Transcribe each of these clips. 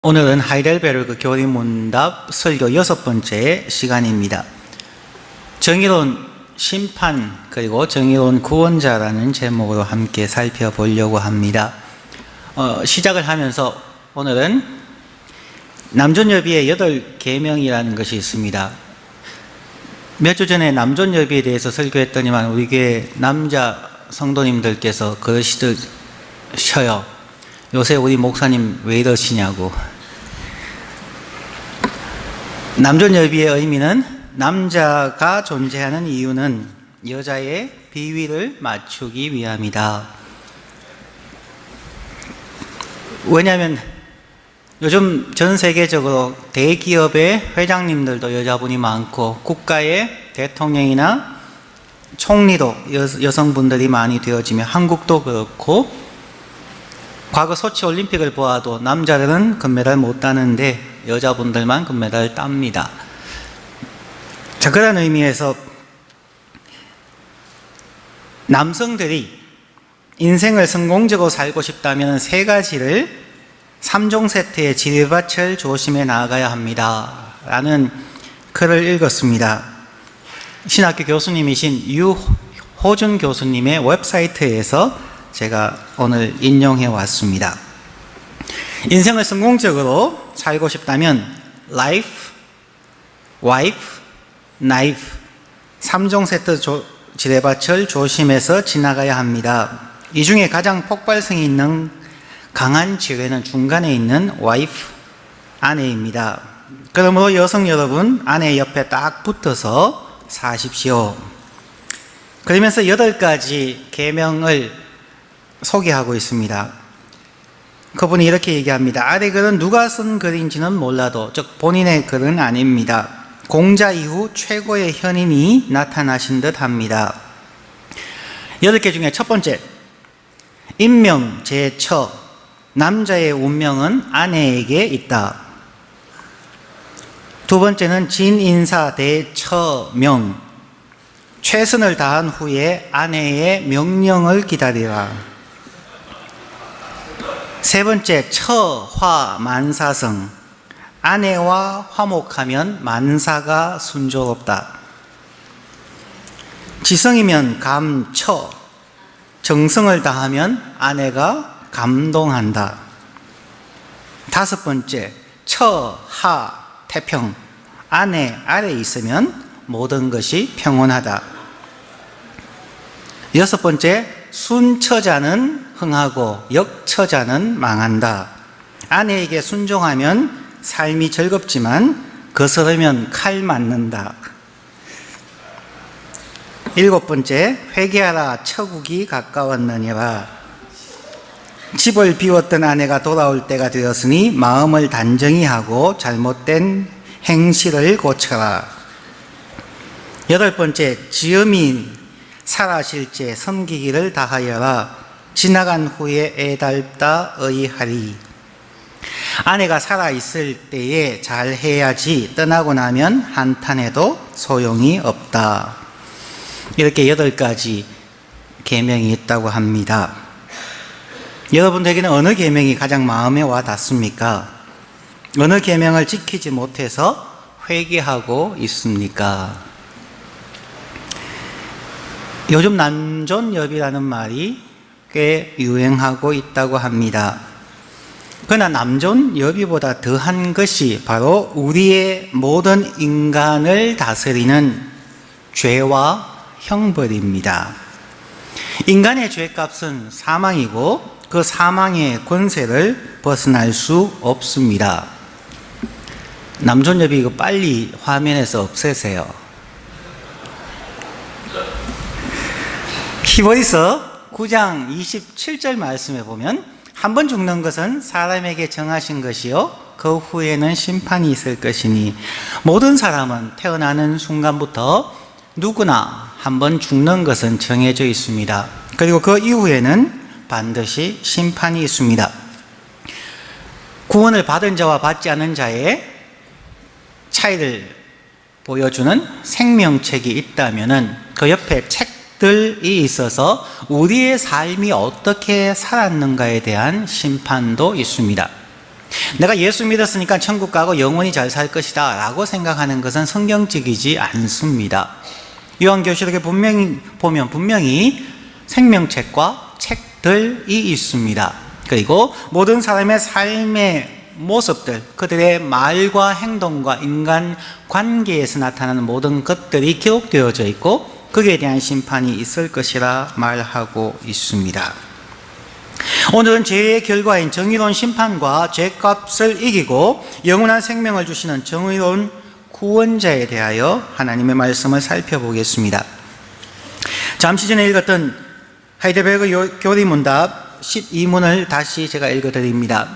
오늘은 하이델베르그 교리문답 설교 6번째 시간입니다. 정의로운 심판 그리고 정의로운 구원자라는 제목으로 함께 살펴보려고 합니다. 시작을 하면서 오늘은 남존여비의 8계명이라는 것이 있습니다. 몇 주 전에 남존여비에 대해서 설교했더니만 우리 교회 남자 성도님들께서 그러시더셔요. 요새 우리 목사님 왜 이러시냐고. 남존여비의 의미는 남자가 존재하는 이유는 여자의 비위를 맞추기 위함이다. 왜냐하면 요즘 전 세계적으로 대기업의 회장님들도 여자분이 많고 국가의 대통령이나 총리도 여성분들이 많이 되어지며 한국도 그렇고 과거 소치 올림픽을 보아도 남자들은 금메달 못 따는데 여자분들만 금메달을 땁니다. 자, 그런 의미에서 남성들이 인생을 성공적으로 살고 싶다면 3가지를 3종 세트의 지뢰밭을 조심해 나아가야 합니다 라는 글을 읽었습니다. 신학교 교수님이신 유호준 교수님의 웹사이트에서 제가 오늘 인용해 왔습니다. 인생을 성공적으로 살고 싶다면 life, wife, knife 3종 세트 지뢰밭을 조심해서 지나가야 합니다. 이 중에 가장 폭발성이 있는 강한 지뢰는 중간에 있는 wife, 아내입니다. 그러므로 여성 여러분, 아내 옆에 딱 붙어서 사십시오. 그러면서 8가지 계명을 소개하고 있습니다. 그분이 이렇게 얘기합니다. 아래 글은 누가 쓴 글인지는 몰라도, 즉 본인의 글은 아닙니다. 공자 이후 최고의 현인이 나타나신 듯 합니다. 8개 중에 첫 번째, 인명 제처, 남자의 운명은 아내에게 있다. 두 번째는 진인사 대처명, 최선을 다한 후에 아내의 명령을 기다리라. 세 번째, 처화만사성, 아내와 화목하면 만사가 순조롭다. 지성이면 감처, 정성을 다하면 아내가 감동한다. 5번째, 처하태평, 아내 아래 있으면 모든 것이 평온하다. 6번째, 순처자는 흥하고 역처자는 망한다. 아내에게 순종하면 삶이 즐겁지만 거스르면 칼 맞는다. 7번째, 회개하라 처국이 가까웠느니라. 집을 비웠던 아내가 돌아올 때가 되었으니 마음을 단정히 하고 잘못된 행실을 고쳐라. 8번째, 지음이 살아실제 섬기기를 다하여라. 지나간 후에 애달다 의하리. 아내가 살아있을 때에 잘해야지 떠나고 나면 한탄해도 소용이 없다. 이렇게 8가지 계명이 있다고 합니다. 여러분들에게는 어느 계명이 가장 마음에 와 닿습니까? 어느 계명을 지키지 못해서 회개하고 있습니까? 요즘 남존여비라는 말이 꽤 유행하고 있다고 합니다. 그러나 남존여비보다 더한 것이 바로 우리의 모든 인간을 다스리는 죄와 형벌입니다. 인간의 죄값은 사망이고 그 사망의 권세를 벗어날 수 없습니다. 남존여비 이거 빨리 화면에서 없애세요. 히브리서 9장 27절 말씀에 보면 한 번 죽는 것은 사람에게 정하신 것이요 그 후에는 심판이 있을 것이니 모든 사람은 태어나는 순간부터 누구나 한 번 죽는 것은 정해져 있습니다. 그리고 그 이후에는 반드시 심판이 있습니다. 구원을 받은 자와 받지 않은 자의 차이를 보여주는 생명책이 있다면 그 옆에 책들이 있어서 우리의 삶이 어떻게 살았는가에 대한 심판도 있습니다. 내가 예수 믿었으니까 천국 가고 영원히 잘 살 것이다 라고 생각하는 것은 성경적이지 않습니다. 요한계시록에 분명히 생명책과 책들이 있습니다. 그리고 모든 사람의 삶의 모습들, 그들의 말과 행동과 인간 관계에서 나타나는 모든 것들이 기록되어져 있고 거기에 대한 심판이 있을 것이라 말하고 있습니다. 오늘은 죄의 결과인 정의로운 심판과 죄값을 이기고 영원한 생명을 주시는 정의로운 구원자에 대하여 하나님의 말씀을 살펴보겠습니다. 잠시 전에 읽었던 하이델베르그 교리문답 12문을 다시 제가 읽어드립니다.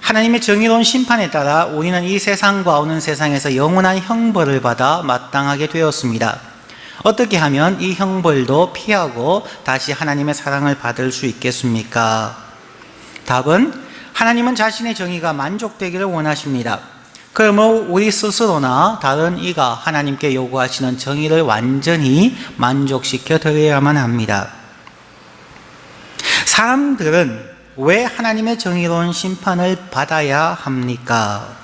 하나님의 정의로운 심판에 따라 우리는 이 세상과 오는 세상에서 영원한 형벌을 받아 마땅하게 되었습니다. 어떻게 하면 이 형벌도 피하고 다시 하나님의 사랑을 받을 수 있겠습니까? 답은 하나님은 자신의 정의가 만족되기를 원하십니다. 그러므로 우리 스스로나 다른 이가 하나님께 요구하시는 정의를 완전히 만족시켜 드려야만 합니다. 사람들은 왜 하나님의 정의로운 심판을 받아야 합니까?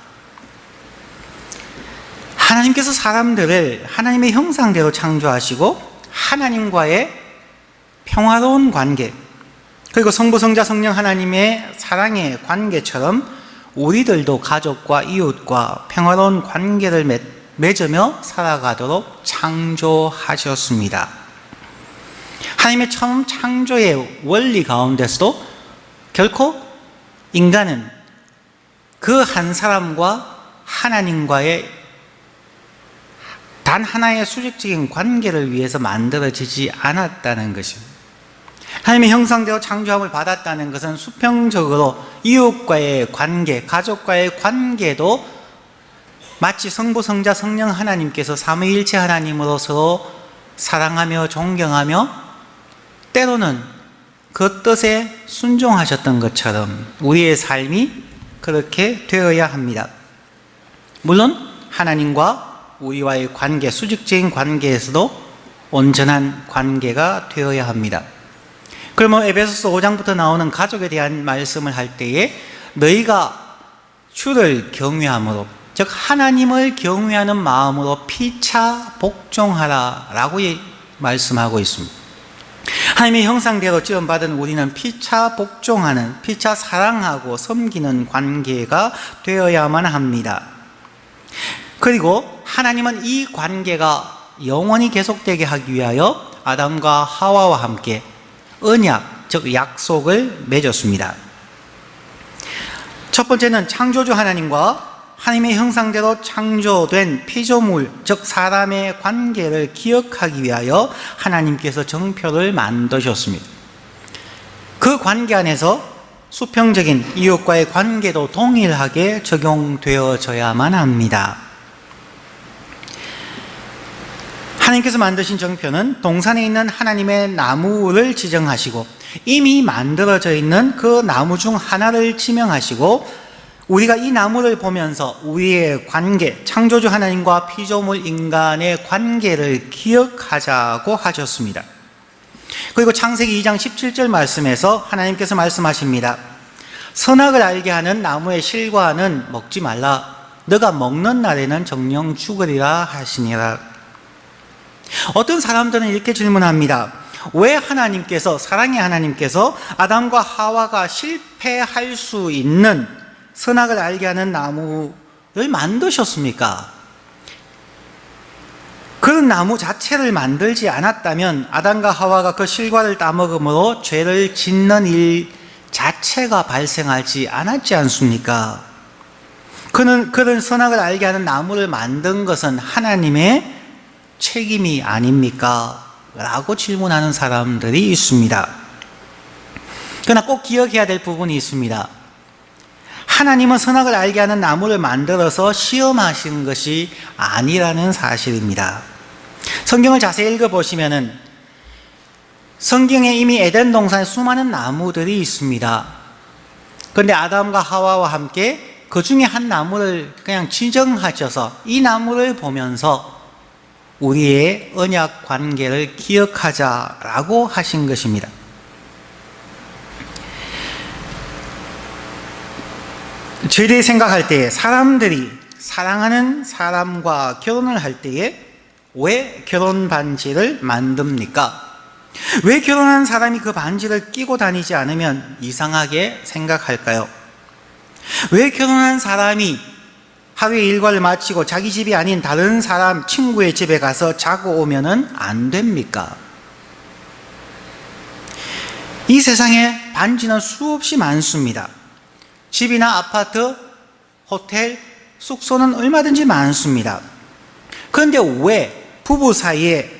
하나님께서 사람들을 하나님의 형상대로 창조하시고 하나님과의 평화로운 관계, 그리고 성부, 성자, 성령 하나님의 사랑의 관계처럼 우리들도 가족과 이웃과 평화로운 관계를 맺으며 살아가도록 창조하셨습니다. 하나님의 처음 창조의 원리 가운데서도 결코 인간은 그 한 사람과 하나님과의 단 하나의 수직적인 관계를 위해서 만들어지지 않았다는 것입니다. 하나님의 형상대로 창조함을 받았다는 것은 수평적으로 이웃과의 관계, 가족과의 관계도 마치 성부, 성자, 성령 하나님께서 삼위일체 하나님으로서 사랑하며 존경하며 때로는 그 뜻에 순종하셨던 것처럼 우리의 삶이 그렇게 되어야 합니다. 물론 하나님과 우리와의 관계, 수직적인 관계에서도 온전한 관계가 되어야 합니다. 그러면 에베소서 5장부터 나오는 가족에 대한 말씀을 할 때에 너희가 주를 경외함으로, 즉 하나님을 경외하는 마음으로 피차 복종하라 라고 말씀하고 있습니다. 하나님의 형상대로 지음받은 우리는 피차 복종하는, 피차 사랑하고 섬기는 관계가 되어야만 합니다. 그리고 하나님은 이 관계가 영원히 계속되게 하기 위하여 아담과 하와와 함께 언약, 즉 약속을 맺었습니다. 첫 번째는 창조주 하나님과 하나님의 형상대로 창조된 피조물, 즉 사람의 관계를 기억하기 위하여 하나님께서 정표를 만드셨습니다. 그 관계 안에서 수평적인 이웃과의 관계도 동일하게 적용되어져야만 합니다. 하나님께서 만드신 정표는 동산에 있는 하나님의 나무를 지정하시고 이미 만들어져 있는 그 나무 중 하나를 지명하시고 우리가 이 나무를 보면서 우리의 관계, 창조주 하나님과 피조물 인간의 관계를 기억하자고 하셨습니다. 그리고 창세기 2장 17절 말씀에서 하나님께서 말씀하십니다. 선악을 알게 하는 나무의 실과는 먹지 말라. 너가 먹는 날에는 정령 죽으리라 하시니라. 어떤 사람들은 이렇게 질문합니다. 왜 하나님께서, 사랑의 하나님께서 아담과 하와가 실패할 수 있는 선악을 알게 하는 나무를 만드셨습니까? 그런 나무 자체를 만들지 않았다면 아담과 하와가 그 실과를 따먹음으로 죄를 짓는 일 자체가 발생하지 않았지 않습니까? 그런 선악을 알게 하는 나무를 만든 것은 하나님의 책임이 아닙니까? 라고 질문하는 사람들이 있습니다. 그러나 꼭 기억해야 될 부분이 있습니다. 하나님은 선악을 알게 하는 나무를 만들어서 시험하시는 것이 아니라는 사실입니다. 성경을 자세히 읽어보시면은 성경에 이미 에덴 동산에 수많은 나무들이 있습니다. 그런데 아담과 하와와 함께 그 중에 한 나무를 그냥 지정하셔서 이 나무를 보면서 우리의 언약 관계를 기억하자라고 하신 것입니다. 저희들이 생각할 때 사람들이 사랑하는 사람과 결혼을 할 때에 왜 결혼 반지를 만듭니까? 왜 결혼한 사람이 그 반지를 끼고 다니지 않으면 이상하게 생각할까요? 왜 결혼한 사람이 하루의 일과를 마치고 자기 집이 아닌 다른 사람 친구의 집에 가서 자고 오면은 안 됩니까? 이 세상에 반지는 수없이 많습니다. 집이나 아파트, 호텔, 숙소는 얼마든지 많습니다. 그런데 왜 부부 사이에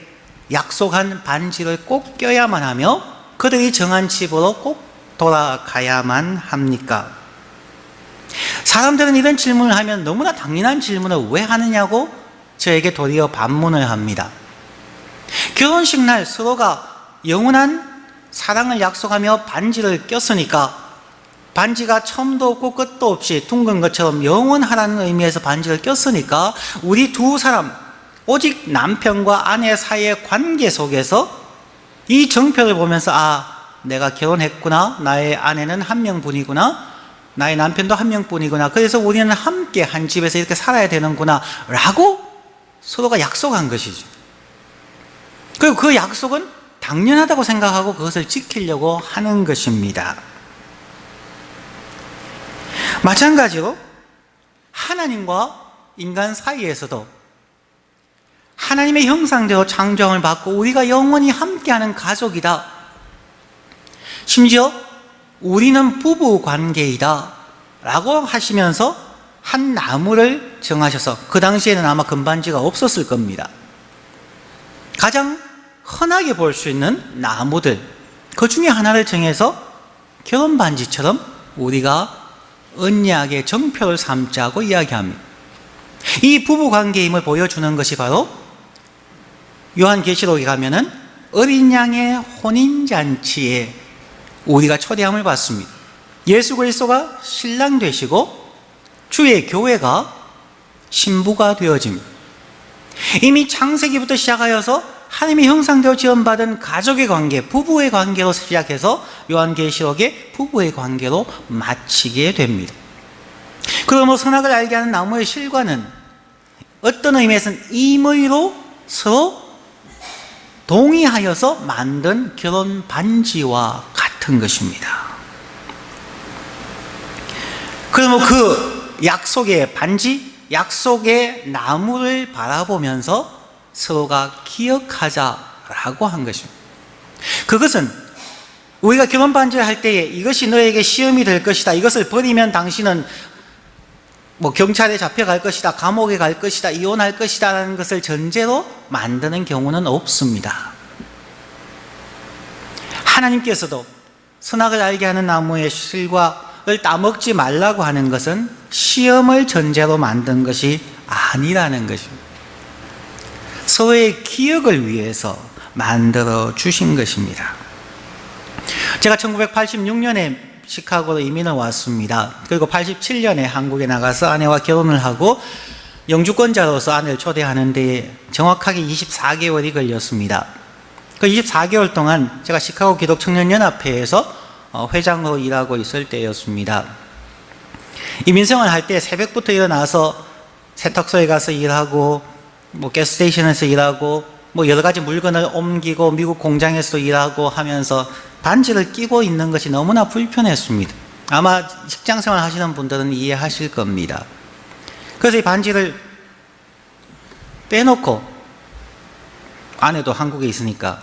약속한 반지를 꼭 껴야만 하며 그들이 정한 집으로 꼭 돌아가야만 합니까? 사람들은 이런 질문을 하면 너무나 당연한 질문을 왜 하느냐고 저에게 도리어 반문을 합니다. 결혼식 날 서로가 영원한 사랑을 약속하며 반지를 꼈으니까 반지가 첨도 없고 끝도 없이 둥근 것처럼 영원하라는 의미에서 반지를 꼈으니까 우리 두 사람 오직 남편과 아내 사이의 관계 속에서 이 정표를 보면서 내가 결혼했구나, 나의 아내는 한 명뿐이구나, 나의 남편도 한 명뿐이구나, 그래서 우리는 함께 한 집에서 이렇게 살아야 되는구나 라고 서로가 약속한 것이죠. 그리고 그 약속은 당연하다고 생각하고 그것을 지키려고 하는 것입니다. 마찬가지로 하나님과 인간 사이에서도 하나님의 형상대로 창조함을 받고 우리가 영원히 함께하는 가족이다, 심지어 우리는 부부 관계이다 라고 하시면서 한 나무를 정하셔서, 그 당시에는 아마 금반지가 없었을 겁니다. 가장 흔하게 볼 수 있는 나무들, 그 중에 하나를 정해서 결혼반지처럼 우리가 언약의 정표를 삼자고 이야기합니다. 이 부부관계임을 보여주는 것이 바로 요한계시록에 가면은 어린 양의 혼인잔치에 우리가 초대함을 받습니다. 예수 그리스도가 신랑 되시고 주의 교회가 신부가 되어집니다. 이미 창세기부터 시작하여서 하나님의 형상대로 지원받은 가족의 관계, 부부의 관계로 시작해서 요한계시록의 부부의 관계로 마치게 됩니다. 그러므로 선악을 알게 하는 나무의 실과는 어떤 의미에서는 임의로 서로 동의하여서 만든 결혼 반지와 같은 것입니다. 그러면 그 약속의 반지, 약속의 나무를 바라보면서 서로가 기억하자라고 한 것입니다. 그것은 우리가 결혼 반지를 할 때에 이것이 너에게 시험이 될 것이다, 이것을 버리면 당신은 경찰에 잡혀갈 것이다, 감옥에 갈 것이다, 이혼할 것이다 라는 것을 전제로 만드는 경우는 없습니다. 하나님께서도 선악을 알게 하는 나무의 실과를 따먹지 말라고 하는 것은 시험을 전제로 만든 것이 아니라는 것입니다. 서로의 기억을 위해서 만들어 주신 것입니다. 제가 1986년에 시카고로 이민을 왔습니다. 그리고 87년에 한국에 나가서 아내와 결혼을 하고 영주권자로서 아내를 초대하는데 정확하게 24개월이 걸렸습니다. 그 24개월 동안 제가 시카고 기독청년연합회에서 회장으로 일하고 있을 때였습니다. 이민생활 할 때 새벽부터 일어나서 세탁소에 가서 일하고 가스스테이션에서 일하고 여러 가지 물건을 옮기고 미국 공장에서 일하고 하면서 반지를 끼고 있는 것이 너무나 불편했습니다. 아마 직장생활 하시는 분들은 이해하실 겁니다. 그래서 이 반지를 빼놓고, 아내도 한국에 있으니까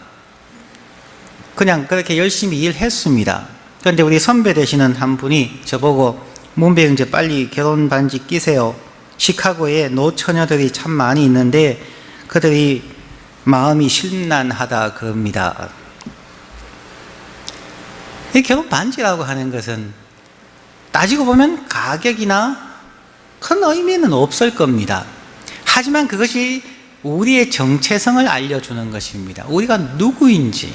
그냥 그렇게 열심히 일했습니다. 그런데 우리 선배 되시는 한 분이 저보고 문배 형제 빨리 결혼 반지 끼세요. 시카고에 노처녀들이 참 많이 있는데 그들이 마음이 심란하다 그럽니다. 이 결혼 반지라고 하는 것은 따지고 보면 가격이나 큰 의미는 없을 겁니다. 하지만 그것이 우리의 정체성을 알려주는 것입니다. 우리가 누구인지,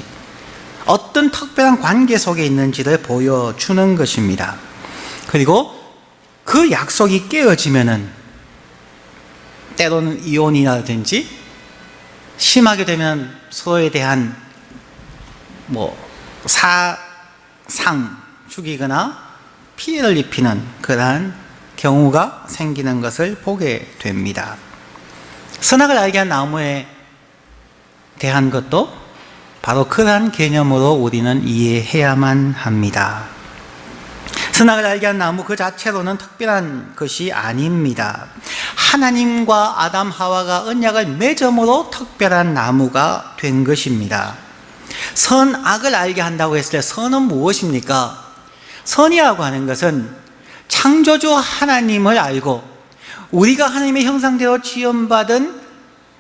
어떤 특별한 관계 속에 있는지를 보여주는 것입니다. 그리고 그 약속이 깨어지면은 때로는 이혼이라든지 심하게 되면 서로에 대한 사상 죽이거나 피해를 입히는 그러한 경우가 생기는 것을 보게 됩니다. 선악을 알게 한 나무에 대한 것도 바로 그러한 개념으로 우리는 이해해야만 합니다. 선악을 알게 한 나무 그 자체로는 특별한 것이 아닙니다. 하나님과 아담 하와가 언약을 맺음으로 특별한 나무가 된 것입니다. 선악을 알게 한다고 했을 때 선은 무엇입니까? 선이라고 하는 것은 창조주 하나님을 알고 우리가 하나님의 형상대로 지음받은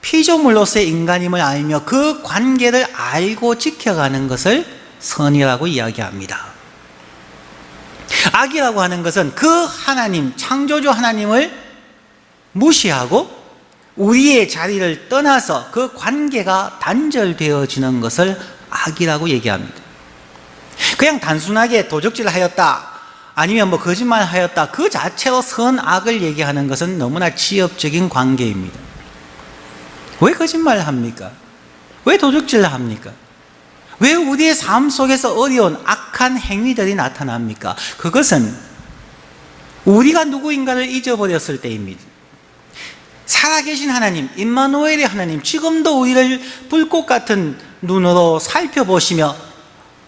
피조물로서의 인간임을 알며 그 관계를 알고 지켜가는 것을 선이라고 이야기합니다. 악이라고 하는 것은 그 하나님, 창조주 하나님을 무시하고 우리의 자리를 떠나서 그 관계가 단절되어지는 것을 악이라고 얘기합니다. 그냥 단순하게 도적질을 하였다, 아니면 뭐 거짓말을 하였다, 그 자체로 선악을 얘기하는 것은 너무나 지엽적인 관계입니다. 왜 거짓말을 합니까? 왜 도적질을 합니까? 왜 우리의 삶 속에서 어려운 악한 행위들이 나타납니까? 그것은 우리가 누구인가를 잊어버렸을 때입니다. 살아계신 하나님, 임마누엘의 하나님, 지금도 우리를 불꽃 같은 눈으로 살펴보시며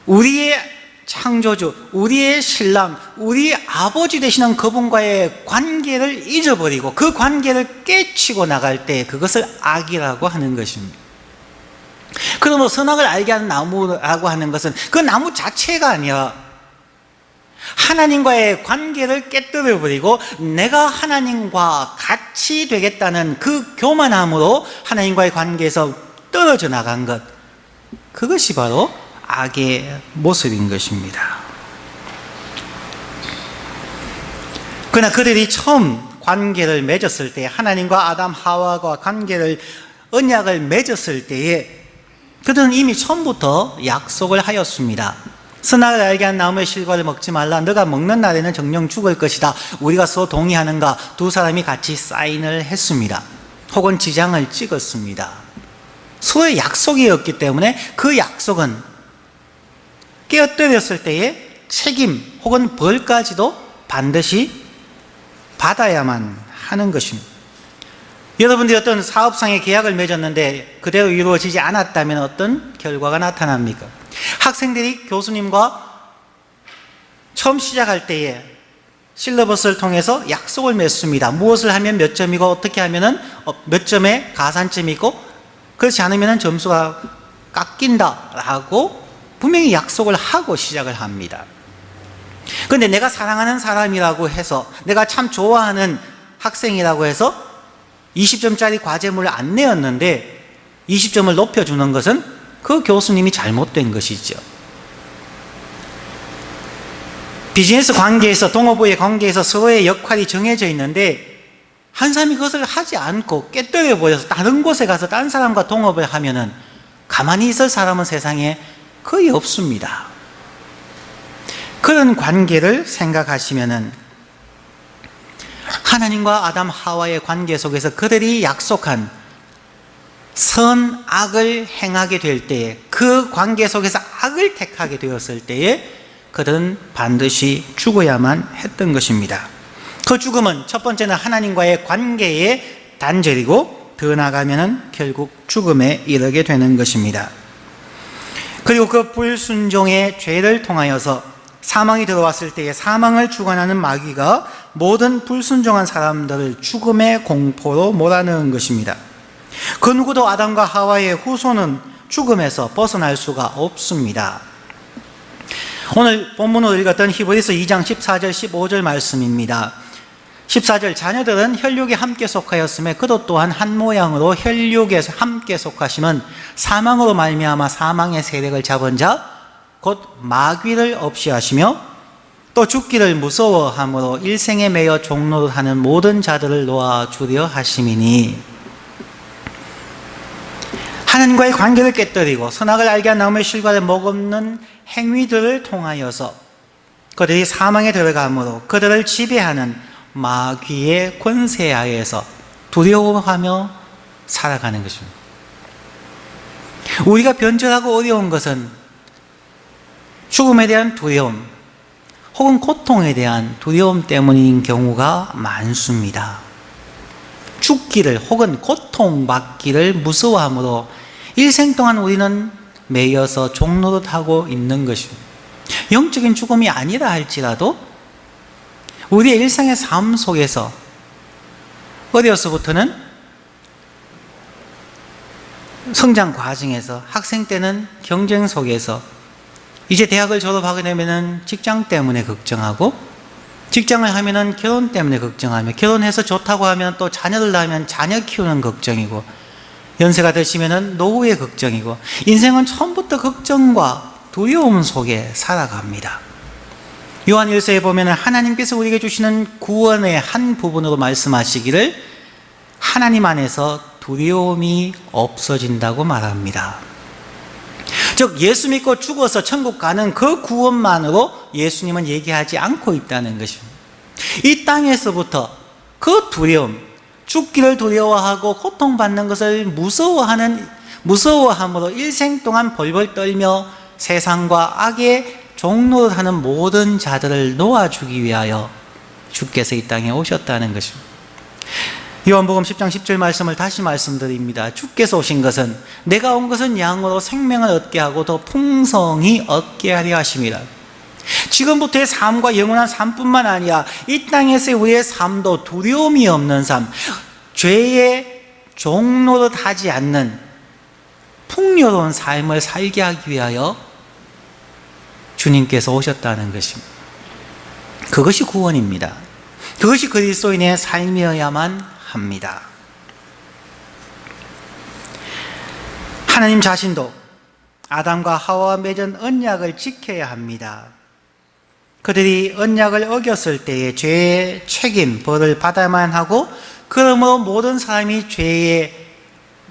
우리의 창조주, 우리의 신랑, 우리의 아버지 되시는 그분과의 관계를 잊어버리고 그 관계를 깨치고 나갈 때 그것을 악이라고 하는 것입니다. 그러므로 선악을 알게 하는 나무라고 하는 것은 그 나무 자체가 아니라 하나님과의 관계를 깨뜨려버리고 내가 하나님과 같이 되겠다는 그 교만함으로 하나님과의 관계에서 떨어져 나간 것, 그것이 바로 악의 모습인 것입니다. 그러나 그들이 처음 관계를 맺었을 때, 하나님과 아담 하와가 언약을 맺었을 때에 그들은 이미 처음부터 약속을 하였습니다. 선악을 알게 한 나무의 실과를 먹지 말라. 너가 먹는 날에는 정령 죽을 것이다. 우리가 서로 동의하는가? 두 사람이 같이 사인을 했습니다. 혹은 지장을 찍었습니다. 서로의 약속이었기 때문에 그 약속은 깨어뜨렸을 때의 책임 혹은 벌까지도 반드시 받아야만 하는 것입니다. 여러분들이 어떤 사업상의 계약을 맺었는데 그대로 이루어지지 않았다면 어떤 결과가 나타납니까? 학생들이 교수님과 처음 시작할 때에 실러버스를 통해서 약속을 맺습니다. 무엇을 하면 몇 점이고 어떻게 하면 몇 점의 가산점이 있고 그렇지 않으면 점수가 깎인다라고 분명히 약속을 하고 시작을 합니다. 그런데 내가 사랑하는 사람이라고 해서, 내가 참 좋아하는 학생이라고 해서 20점짜리 과제물을 안 내었는데 20점을 높여주는 것은 그 교수님이 잘못된 것이죠. 비즈니스 관계에서, 동업부의 관계에서 서로의 역할이 정해져 있는데 한 사람이 그것을 하지 않고 깨뜨려 버려서 다른 곳에 가서 다른 사람과 동업을 하면은 가만히 있을 사람은 세상에 거의 없습니다. 그런 관계를 생각하시면은 하나님과 아담 하와의 관계 속에서 그들이 약속한 선악을 행하게 될 때에, 그 관계 속에서 악을 택하게 되었을 때에 그들은 반드시 죽어야만 했던 것입니다. 그 죽음은 첫 번째는 하나님과의 관계의 단절이고 더 나아가면 결국 죽음에 이르게 되는 것입니다. 그리고 그 불순종의 죄를 통하여서 사망이 들어왔을 때에 사망을 주관하는 마귀가 모든 불순종한 사람들을 죽음의 공포로 몰아넣은 것입니다. 그 누구도 아담과 하와의 후손은 죽음에서 벗어날 수가 없습니다. 오늘 본문으로 읽었던 히브리서 2장 14절 15절 말씀입니다. 14절, 자녀들은 혈육에 함께 속하였음에 그도 또한 한 모양으로 혈육에 함께 속하심은 사망으로 말미암아 사망의 세력을 잡은 자 곧 마귀를 없이 하시며 또 죽기를 무서워함으로 일생에 매여 종노릇하는 모든 자들을 놓아주려 하심이니. 하나님과의 관계를 깨뜨리고 선악을 알게 한 나무의 실과를 먹는 행위들을 통하여서 그들이 사망에 들어감으로 그들을 지배하는 마귀의 권세하에서 두려워하며 살아가는 것입니다. 우리가 변절하고 어려운 것은 죽음에 대한 두려움 혹은 고통에 대한 두려움 때문인 경우가 많습니다. 죽기를 혹은 고통받기를 무서워함으로 일생 동안 우리는 매여서 종노릇하고 있는 것입니다. 영적인 죽음이 아니라 할지라도 우리의 일상의 삶 속에서 어려서부터는 성장 과정에서, 학생 때는 경쟁 속에서, 이제 대학을 졸업하게 되면은 직장 때문에 걱정하고, 직장을 하면은 결혼 때문에 걱정하며, 결혼해서 좋다고 하면 또 자녀를 낳으면 자녀 키우는 걱정이고, 연세가 드시면은 노후의 걱정이고, 인생은 처음부터 걱정과 두려움 속에 살아갑니다. 요한 1서에 보면은 하나님께서 우리에게 주시는 구원의 한 부분으로 말씀하시기를 하나님 안에서 두려움이 없어진다고 말합니다. 즉 예수 믿고 죽어서 천국 가는 그 구원만으로 예수님은 얘기하지 않고 있다는 것입니다. 이 땅에서부터 그 두려움, 죽기를 두려워하고 고통받는 것을 무서워함으로 일생 동안 벌벌 떨며 세상과 악의 종로를 하는 모든 자들을 놓아주기 위하여 주께서 이 땅에 오셨다는 것입니다. 요한복음 10장 10절 말씀을 다시 말씀드립니다. 주께서 오신 것은, 내가 온 것은 양으로 생명을 얻게 하고 더 풍성히 얻게 하려 하심이라. 지금부터의 삶과 영원한 삶뿐만 아니라 이 땅에서의 우리의 삶도 두려움이 없는 삶, 죄의 종노릇 하지 않는 풍요로운 삶을 살게 하기 위하여 주님께서 오셨다는 것입니다. 그것이 구원입니다. 그것이 그리스도인의 삶이어야만 합니다. 하나님 자신도 아담과 하와와 맺은 언약을 지켜야 합니다. 그들이 언약을 어겼을 때에 죄의 책임, 벌을 받아야만 하고, 그러므로 모든 사람이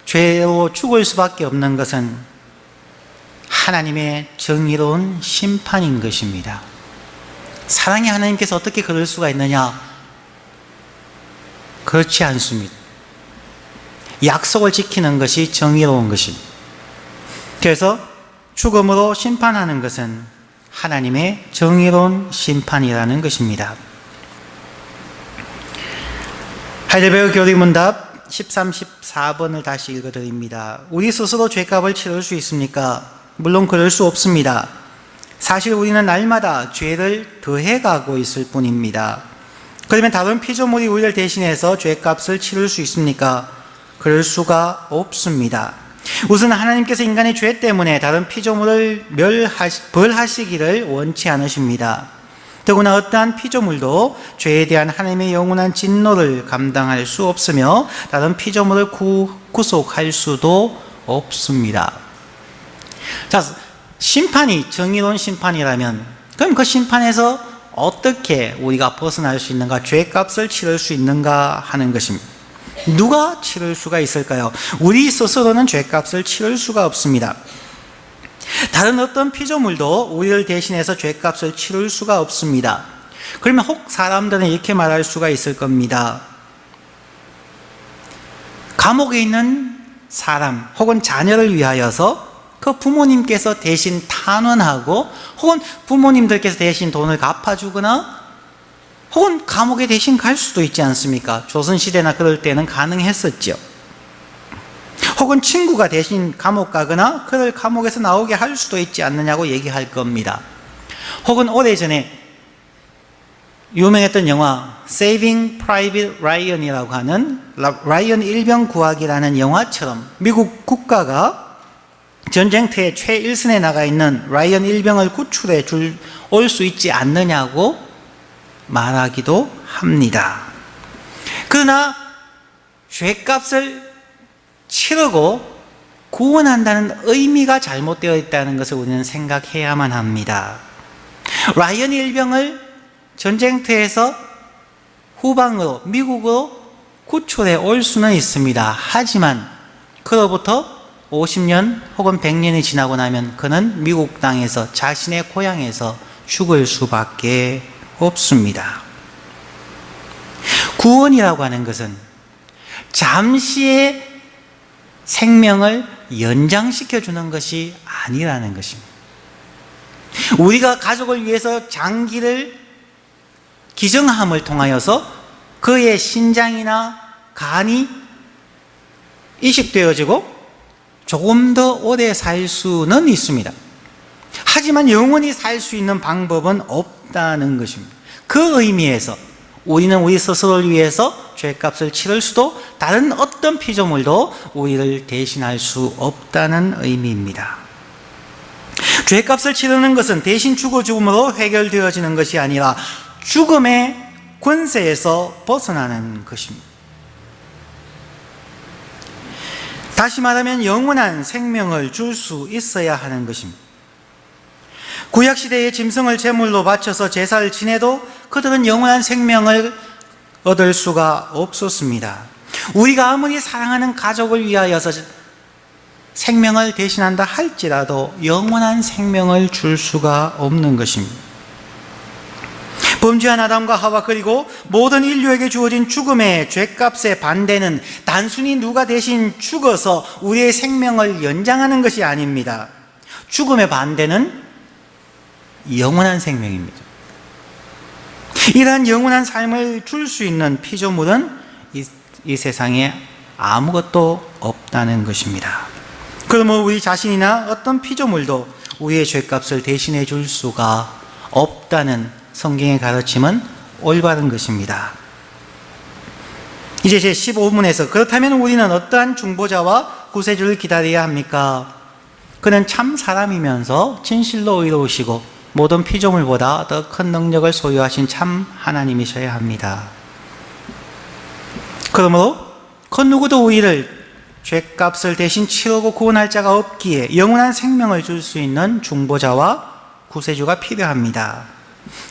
죄로 죽을 수밖에 없는 것은 하나님의 정의로운 심판인 것입니다. 사랑의 하나님께서 어떻게 그럴 수가 있느냐? 그렇지 않습니다. 약속을 지키는 것이 정의로운 것입니다. 그래서 죽음으로 심판하는 것은 하나님의 정의로운 심판이라는 것입니다. 하이델베르 교리문답 13, 14번을 다시 읽어드립니다. 우리 스스로 죄값을 치를 수 있습니까? 물론 그럴 수 없습니다. 사실 우리는 날마다 죄를 더해가고 있을 뿐입니다. 그러면 다른 피조물이 우리를 대신해서 죄값을 치를 수 있습니까? 그럴 수가 없습니다. 우선 하나님께서 인간의 죄 때문에 다른 피조물을 벌하시기를 원치 않으십니다. 더구나 어떠한 피조물도 죄에 대한 하나님의 영원한 진노를 감당할 수 없으며 다른 피조물을 구속할 수도 없습니다. 자, 심판이 정의로운 심판이라면 그럼 그 심판에서 어떻게 우리가 벗어날 수 있는가, 죄값을 치를 수 있는가 하는 것입니다. 누가 치를 수가 있을까요? 우리 스스로는 죄값을 치를 수가 없습니다. 다른 어떤 피조물도 우리를 대신해서 죄값을 치를 수가 없습니다. 그러면 혹 사람들은 이렇게 말할 수가 있을 겁니다. 감옥에 있는 사람 혹은 자녀를 위하여서 그 부모님께서 대신 탄원하고, 혹은 부모님들께서 대신 돈을 갚아주거나, 혹은 감옥에 대신 갈 수도 있지 않습니까? 조선시대나 그럴 때는 가능했었죠. 혹은 친구가 대신 감옥 가거나 그를 감옥에서 나오게 할 수도 있지 않느냐고 얘기할 겁니다. 혹은 오래전에 유명했던 영화 Saving Private Ryan이라고 하는 라이언 일병 구하기라는 영화처럼 미국 국가가 전쟁터에 최일선에 나가 있는 라이언 일병을 구출해 올 수 있지 않느냐고 말하기도 합니다. 그러나 죄값을 치르고 구원한다는 의미가 잘못되어 있다는 것을 우리는 생각해야만 합니다. 라이언 일병을 전쟁터에서 후방으로, 미국으로 구출해 올 수는 있습니다. 하지만 그로부터 50년 혹은 100년이 지나고 나면 그는 미국 땅에서, 자신의 고향에서 죽을 수밖에 없습니다. 구원이라고 하는 것은 잠시의 생명을 연장시켜 주는 것이 아니라는 것입니다. 우리가 가족을 위해서 장기를 기정함을 통하여서 그의 신장이나 간이 이식되어지고 조금 더 오래 살 수는 있습니다. 하지만 영원히 살 수 있는 방법은 없다는 것입니다. 그 의미에서 우리는 우리 스스로를 위해서 죄값을 치를 수도 다른 어떤 피조물도 우리를 대신할 수 없다는 의미입니다. 죄값을 치르는 것은 대신 죽음으로 해결되어지는 것이 아니라 죽음의 권세에서 벗어나는 것입니다. 다시 말하면 영원한 생명을 줄 수 있어야 하는 것입니다. 구약시대에 짐승을 제물로 바쳐서 제사를 지내도 그들은 영원한 생명을 얻을 수가 없었습니다. 우리가 아무리 사랑하는 가족을 위하여서 생명을 대신한다 할지라도 영원한 생명을 줄 수가 없는 것입니다. 범죄한 아담과 하와 그리고 모든 인류에게 주어진 죽음의 죄값의 반대는 단순히 누가 대신 죽어서 우리의 생명을 연장하는 것이 아닙니다. 죽음의 반대는 영원한 생명입니다. 이러한 영원한 삶을 줄 수 있는 피조물은 이 세상에 아무것도 없다는 것입니다. 그러면 우리 자신이나 어떤 피조물도 우리의 죄값을 대신해 줄 수가 없다는 성경의 가르침은 올바른 것입니다. 이제 제 15문에서 그렇다면 우리는 어떠한 중보자와 구세주를 기다려야 합니까? 그는 참 사람이면서 진실로 의로우시고 모든 피조물보다 더 큰 능력을 소유하신 참 하나님이셔야 합니다. 그러므로 그 누구도 우리를 죄값을 대신 치르고 구원할 자가 없기에 영원한 생명을 줄 수 있는 중보자와 구세주가 필요합니다.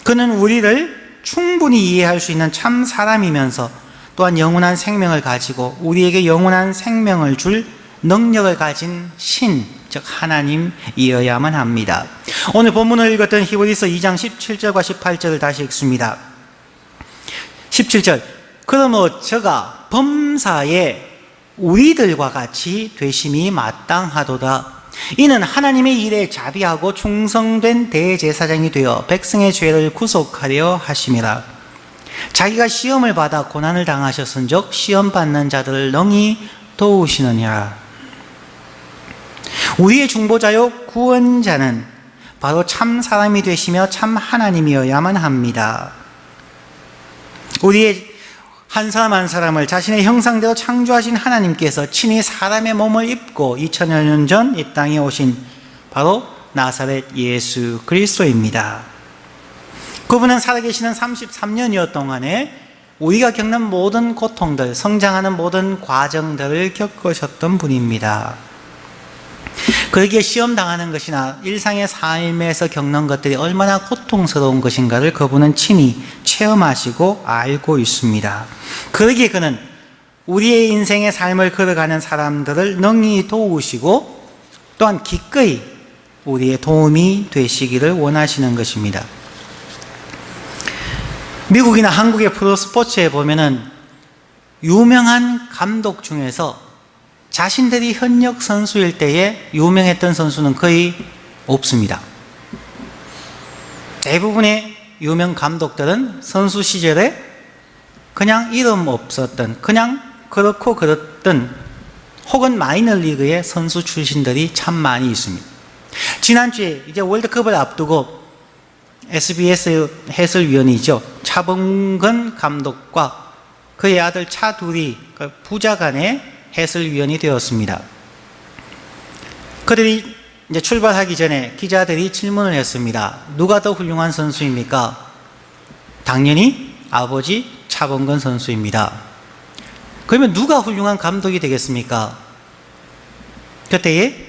그는 우리를 충분히 이해할 수 있는 참 사람이면서 또한 영원한 생명을 가지고 우리에게 영원한 생명을 줄 능력을 가진 신, 즉 하나님이어야만 합니다. 오늘 본문을 읽었던 히브리서 2장 17절과 18절을 다시 읽습니다. 17절, 그러므로 저가 범사에 우리들과 같이 되심이 마땅하도다. 이는 하나님의 일에 자비하고 충성된 대제사장이 되어 백성의 죄를 구속하려 하심이라. 자기가 시험을 받아 고난을 당하셨은즉 시험 받는 자들을 능히 도우시느니라. 우리의 중보자요 구원자는 바로 참 사람이 되시며 참 하나님이어야만 합니다. 우리의 한 사람 한 사람을 자신의 형상대로 창조하신 하나님께서 친히 사람의 몸을 입고 2000여 년 전 이 땅에 오신 바로 나사렛 예수 그리스도입니다. 그분은 살아계시는 33년여 동안에 우리가 겪는 모든 고통들, 성장하는 모든 과정들을 겪으셨던 분입니다. 그에게 시험 당하는 것이나 일상의 삶에서 겪는 것들이 얼마나 고통스러운 것인가를 그분은 친히 체험하시고 알고 있습니다. 그러기에 그는 우리의 인생의 삶을 걸어가는 사람들을 능히 도우시고 또한 기꺼이 우리의 도움이 되시기를 원하시는 것입니다. 미국이나 한국의 프로스포츠에 보면은 유명한 감독 중에서 자신들이 현역 선수일 때에 유명했던 선수는 거의 없습니다. 대부분의 유명 감독들은 선수 시절에 그냥 이름 없었던, 그냥 그렇고 그렇던 혹은 마이너리그의 선수 출신들이 참 많이 있습니다. 지난주에 이제 월드컵을 앞두고 SBS 해설위원이죠. 차범근 감독과 그의 아들 차둘이 부자간의 해설위원이 되었습니다. 그들이 이제 출발하기 전에 기자들이 질문을 했습니다. 누가 더 훌륭한 선수입니까? 당연히 아버지 차범근 선수입니다. 그러면 누가 훌륭한 감독이 되겠습니까? 그때에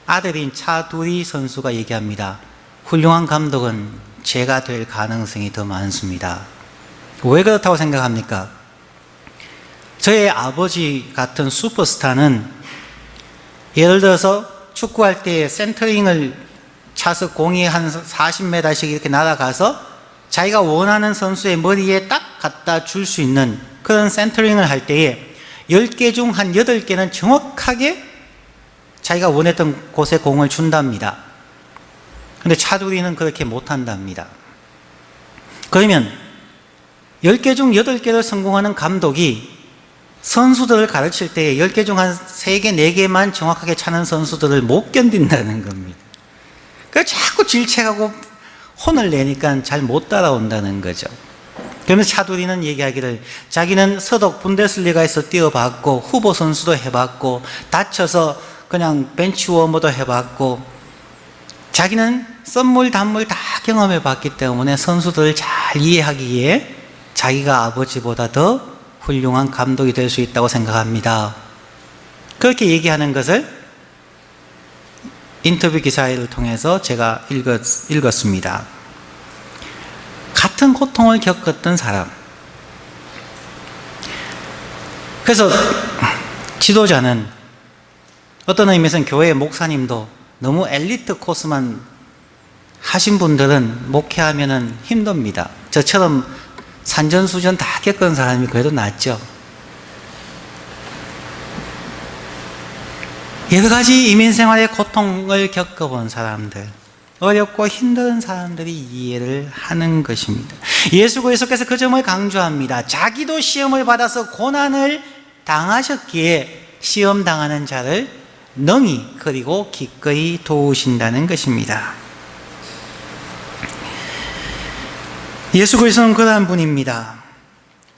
아들인 차두리 선수가 얘기합니다. 훌륭한 감독은 제가 될 가능성이 더 많습니다. 왜 그렇다고 생각합니까? 저의 아버지 같은 슈퍼스타는 예를 들어서 축구할 때 센터링을 차서 공이 한 40m씩 이렇게 날아가서 자기가 원하는 선수의 머리에 딱 갖다 줄 수 있는 그런 센터링을 할 때에 10개 중 한 8개는 정확하게 자기가 원했던 곳에 공을 준답니다. 그런데 차두리는 그렇게 못한답니다. 그러면 10개 중 8개를 성공하는 감독이 선수들을 가르칠 때 10개 중 한 3개, 4개만 정확하게 차는 선수들을 못 견딘다는 겁니다. 그러니까 자꾸 질책하고 혼을 내니까 잘 못 따라온다는 거죠. 그러면서 차두리는 얘기하기를 자기는 서독 분데스리가에서 뛰어봤고 후보 선수도 해봤고 다쳐서 그냥 벤치워머도 해봤고 자기는 썸물 단물 다 경험해봤기 때문에 선수들을 잘 이해하기에 자기가 아버지보다 더 훌륭한 감독이 될 수 있다고 생각합니다. 그렇게 얘기하는 것을 인터뷰 기사를 통해서 제가 읽었습니다. 같은 고통을 겪었던 사람. 그래서 지도자는 어떤 의미에서는 교회 목사님도 너무 엘리트 코스만 하신 분들은 목회하면 힘듭니다. 저처럼 산전수전 다 겪은 사람이 그래도 낫죠. 여러 가지 이민생활의 고통을 겪어본 사람들, 어렵고 힘든 사람들이 이해를 하는 것입니다. 예수 그리스도께서 그 점을 강조합니다. 자기도 시험을 받아서 고난을 당하셨기에 시험 당하는 자를 능히 그리고 기꺼이 도우신다는 것입니다. 예수 그리스도는 그러한 분입니다.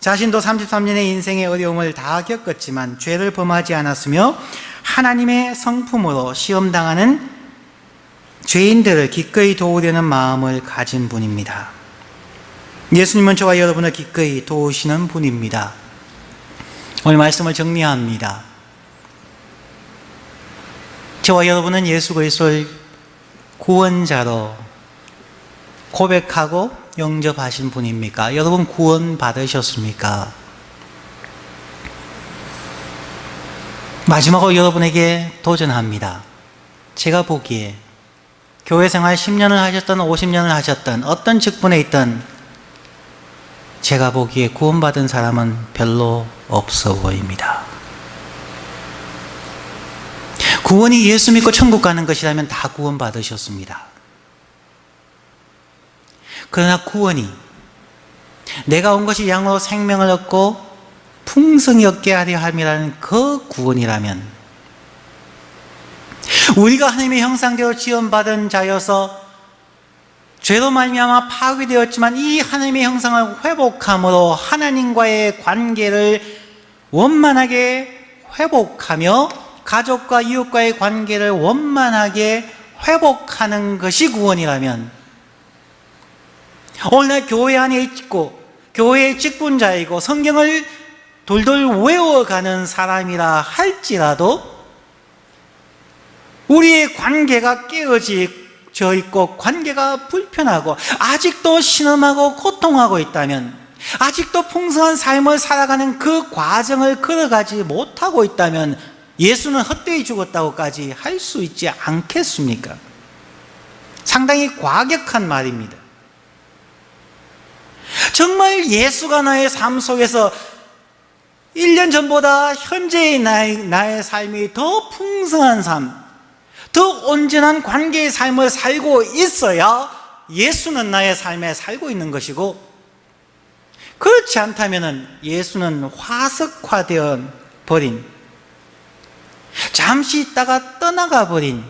자신도 33년의 인생의 어려움을 다 겪었지만 죄를 범하지 않았으며 하나님의 성품으로 시험당하는 죄인들을 기꺼이 도우려는 마음을 가진 분입니다. 예수님은 저와 여러분을 기꺼이 도우시는 분입니다. 오늘 말씀을 정리합니다. 저와 여러분은 예수 그리스도를 구원자로 고백하고 영접하신 분입니까? 여러분 구원 받으셨습니까? 마지막으로 여러분에게 도전합니다. 제가 보기에 교회 생활 10년을 하셨던 50년을 하셨던 어떤 직분에 있던 제가 보기에 구원받은 사람은 별로 없어 보입니다. 구원이 예수 믿고 천국 가는 것이라면 다 구원받으셨습니다. 그러나 구원이 내가 온 것이 양으로 생명을 얻고 풍성히 얻게 하려 함이라는 그 구원이라면 우리가 하나님의 형상대로 지원받은 자여서 죄로 말미암아 파괴되었지만 이 하나님의 형상을 회복함으로 하나님과의 관계를 원만하게 회복하며 가족과 이웃과의 관계를 원만하게 회복하는 것이 구원이라면 오늘날 교회 안에 있고 교회의 직분자이고 성경을 돌돌 외워가는 사람이라 할지라도 우리의 관계가 깨어져 있고 관계가 불편하고 아직도 신음하고 고통하고 있다면 아직도 풍성한 삶을 살아가는 그 과정을 걸어가지 못하고 있다면 예수는 헛되이 죽었다고까지 할 수 있지 않겠습니까? 상당히 과격한 말입니다. 정말 예수가 나의 삶 속에서 1년 전보다 현재의 나의 삶이 더 풍성한 삶, 더 온전한 관계의 삶을 살고 있어야 예수는 나의 삶에 살고 있는 것이고 그렇지 않다면 예수는 화석화되어 버린 잠시 있다가 떠나가 버린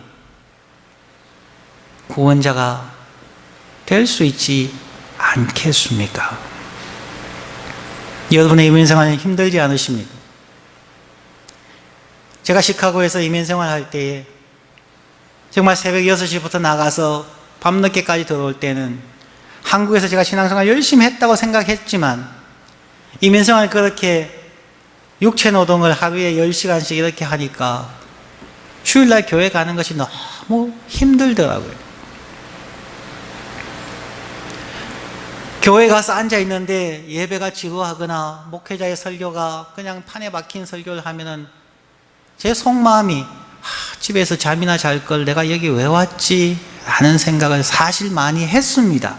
구원자가 될 수 있지 않겠습니까? 여러분의 이민생활은 힘들지 않으십니까? 제가 시카고에서 이민생활 할 때에 정말 새벽 6시부터 나가서 밤늦게까지 들어올 때는 한국에서 제가 신앙생활 열심히 했다고 생각했지만 이민생활 그렇게 육체노동을 하루에 10시간씩 이렇게 하니까 주일날 교회 가는 것이 너무 힘들더라고요. 교회 가서 앉아있는데 예배가 지루하거나 목회자의 설교가 그냥 판에 박힌 설교를 하면은 제 속마음이 집에서 잠이나 잘 걸 내가 여기 왜 왔지? 라는 생각을 사실 많이 했습니다.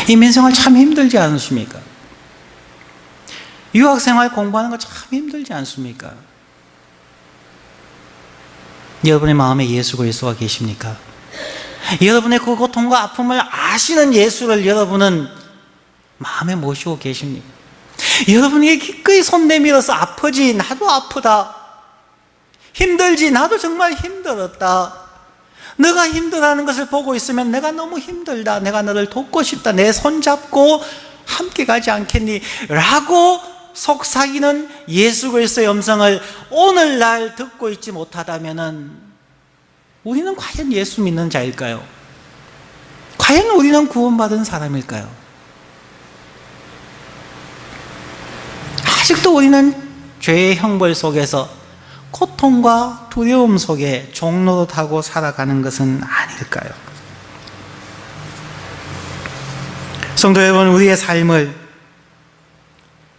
이민생활 참 힘들지 않으십니까? 유학생활 공부하는 거 참 힘들지 않습니까? 여러분의 마음에 예수 그리스도가 계십니까? 여러분의 그 고통과 아픔을 아시는 예수를 여러분은 마음에 모시고 계십니까? 여러분에게 기꺼이 손 내밀어서 아프지? 나도 아프다. 힘들지? 나도 정말 힘들었다. 너가 힘들어하는 것을 보고 있으면 내가 너무 힘들다. 내가 너를 돕고 싶다. 내 손 잡고 함께 가지 않겠니? 라고 속삭이는 예수 그리스도의 음성을 오늘날 듣고 있지 못하다면 우리는 과연 예수 믿는 자일까요? 과연 우리는 구원받은 사람일까요? 아직도 우리는 죄의 형벌 속에서 고통과 두려움 속에 종로로 타고 살아가는 것은 아닐까요? 성도 여러분, 우리의 삶을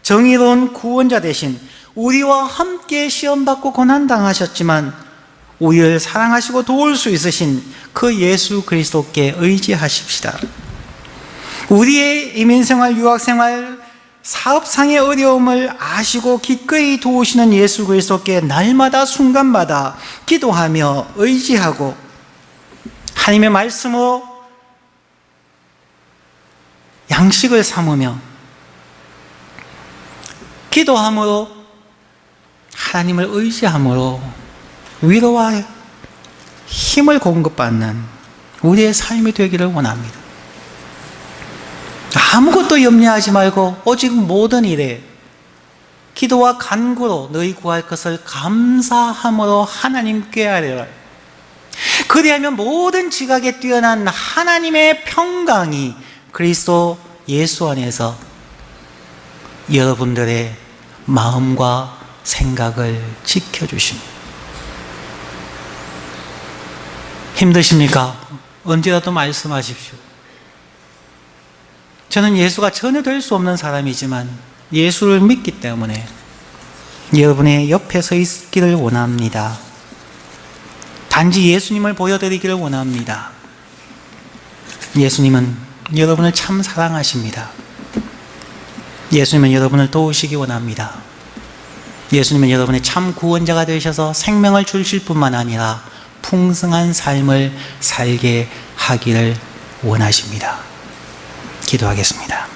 정의로운 구원자 대신 우리와 함께 시험받고 고난당하셨지만 우리를 사랑하시고 도울 수 있으신 그 예수 그리스도께 의지하십시다. 우리의 이민생활, 유학생활, 사업상의 어려움을 아시고 기꺼이 도우시는 예수 그리스도께 날마다 순간마다 기도하며 의지하고 하나님의 말씀으로 양식을 삼으며 기도함으로 하나님을 의지함으로 위로와 힘을 공급받는 우리의 삶이 되기를 원합니다. 아무것도 염려하지 말고 오직 모든 일에 기도와 간구로 너희 구할 것을 감사함으로 하나님께 아뢰라. 그리하면 모든 지각에 뛰어난 하나님의 평강이 그리스도 예수 안에서 여러분들의 마음과 생각을 지켜주십니다. 힘드십니까? 언제라도 말씀하십시오. 저는 예수가 전혀 될 수 없는 사람이지만 예수를 믿기 때문에 여러분의 옆에 서 있기를 원합니다. 단지 예수님을 보여드리기를 원합니다. 예수님은 여러분을 참 사랑하십니다. 예수님은 여러분을 도우시기 원합니다. 예수님은 여러분의 참 구원자가 되셔서 생명을 주실 뿐만 아니라 풍성한 삶을 살게 하기를 원하십니다. 기도하겠습니다.